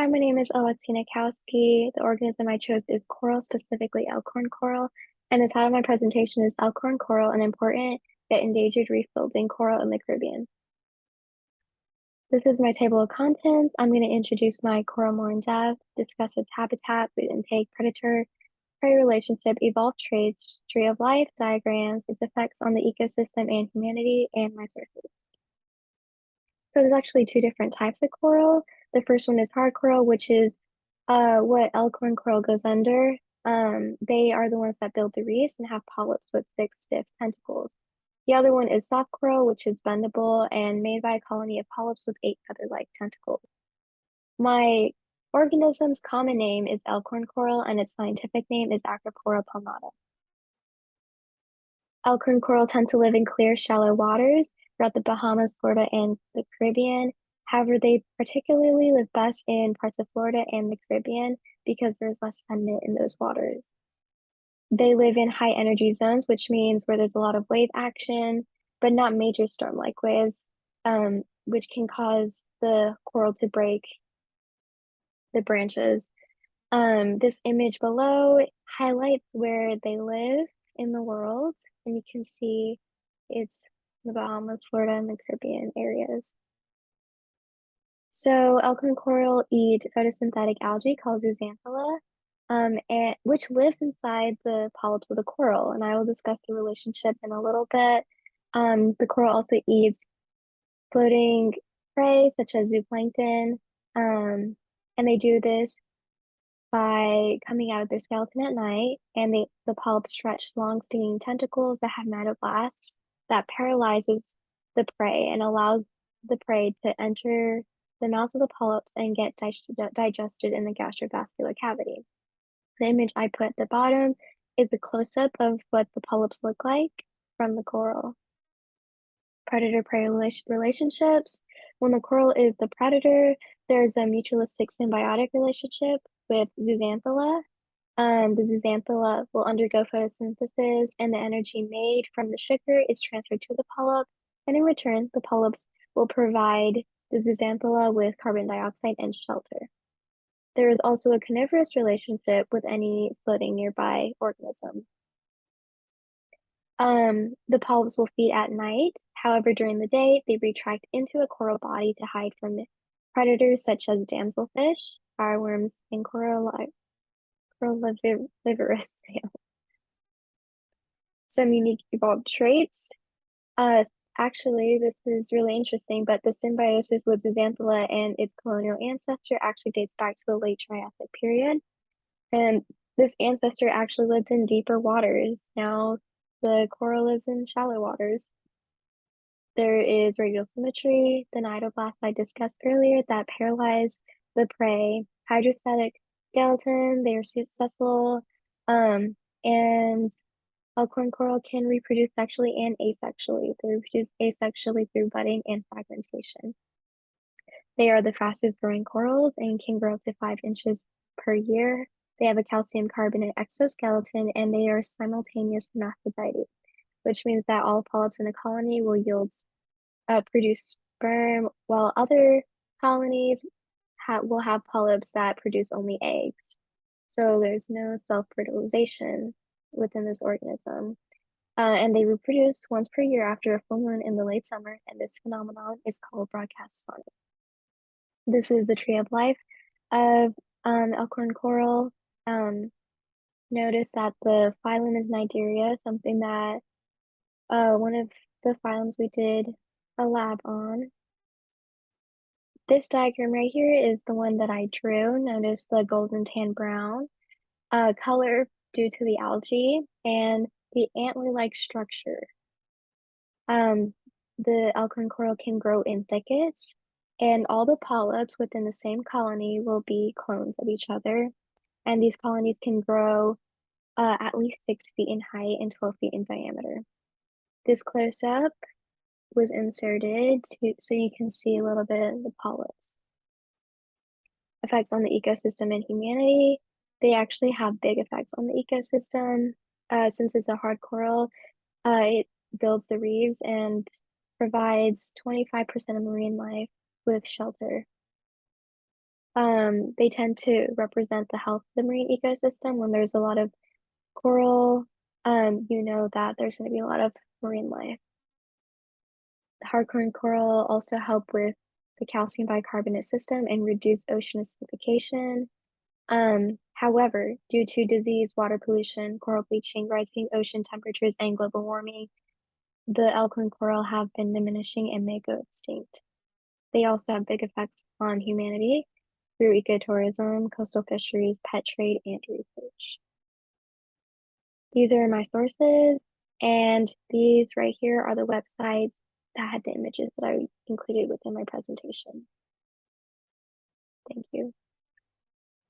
Hi, my name is Alexina Kowski. The organism I chose is coral, specifically Elkhorn coral, and the title of my presentation is Elkhorn coral, an important yet endangered reef-building coral in the Caribbean. This is my table of contents. I'm going to introduce my coral more in depth, discuss its habitat, food intake, predator-prey relationship, evolved traits, tree of life, diagrams, its effects on the ecosystem and humanity, and my sources. So there's actually two different types of coral. The first one is hard coral, which is what Elkhorn coral goes under. They are the ones that build the reefs and have polyps with 6 stiff tentacles. The other one is soft coral, which is bendable and made by a colony of polyps with 8 feather-like tentacles. My organism's common name is Elkhorn coral, and its scientific name is Acropora palmata. Elkhorn coral tend to live in clear, shallow waters throughout the Bahamas, Florida, and the Caribbean. However, they particularly live best in parts of Florida and the Caribbean because there's less sediment in those waters. They live in high energy zones, which means where there's a lot of wave action, but not major storm-like waves, which can cause the coral to break the branches. This image below highlights where they live in the world, and you can see it's the Bahamas, Florida, and the Caribbean areas. So Elkhorn coral eat photosynthetic algae called zooxanthellae, which lives inside the polyps of the coral, and I will discuss the relationship in a little bit. The coral also eats floating prey such as zooplankton, and they do this by coming out of their skeleton at night, and the polyps stretch long stinging tentacles that have cnidoblasts that paralyzes the prey and allows the prey to enter the mouths of the polyps and get digested in the gastrovascular cavity. The image I put at the bottom is a close-up of what the polyps look like from the coral. Predator-prey relationships. When the coral is the predator, there's a mutualistic symbiotic relationship with zooxanthellae. The zooxanthellae will undergo photosynthesis, and the energy made from the sugar is transferred to the polyp, and in return, the polyps will provide the zooxanthellae with carbon dioxide and shelter. There is also a carnivorous relationship with any floating nearby organisms. The polyps will feed at night. However, during the day, they retract into a coral body to hide from predators such as damselfish, fireworms, and corallivorous snails. Some unique evolved traits. Actually, this is really interesting, but the symbiosis with Zooxanthellae and its colonial ancestor actually dates back to the late Triassic period. And this ancestor actually lived in deeper waters. Now the coral lives in shallow waters. There is radial symmetry, the cnidoblast I discussed earlier that paralyze the prey, hydrostatic skeleton, they are sessile, and Elkhorn coral can reproduce sexually and asexually. They reproduce asexually through budding and fragmentation. They are the fastest growing corals and can grow up to 5 inches per year. They have a calcium carbonate exoskeleton, and they are simultaneous hermaphrodites, which means that all polyps in a colony will produce sperm, while other colonies will have polyps that produce only eggs. So there's no self-fertilization within this organism. And they reproduce once per year after a full moon in the late summer, and this phenomenon is called broadcast spawning. This is the tree of life of Elkhorn coral. Notice that the phylum is Cnidaria, something that one of the phylums we did a lab on. This diagram right here is the one that I drew. Notice the golden tan brown color due to the algae and the antler-like structure. The Elkhorn coral can grow in thickets, and all the polyps within the same colony will be clones of each other. And these colonies can grow at least 6 feet in height and 12 feet in diameter. This close-up was inserted so you can see a little bit of the polyps. Effects on the ecosystem and humanity. They actually have big effects on the ecosystem. Since it's a hard coral, it builds the reefs and provides 25% of marine life with shelter. They tend to represent the health of the marine ecosystem. When there's a lot of coral, you know that there's going to be a lot of marine life. Hardcore coral also help with the calcium bicarbonate system and reduce ocean acidification. However, due to disease, water pollution, coral bleaching, rising ocean temperatures, and global warming, the Elkhorn coral have been diminishing and may go extinct. They also have big effects on humanity through ecotourism, coastal fisheries, pet trade, and research. These are my sources, and these right here are the websites that had the images that I included within my presentation. Thank you.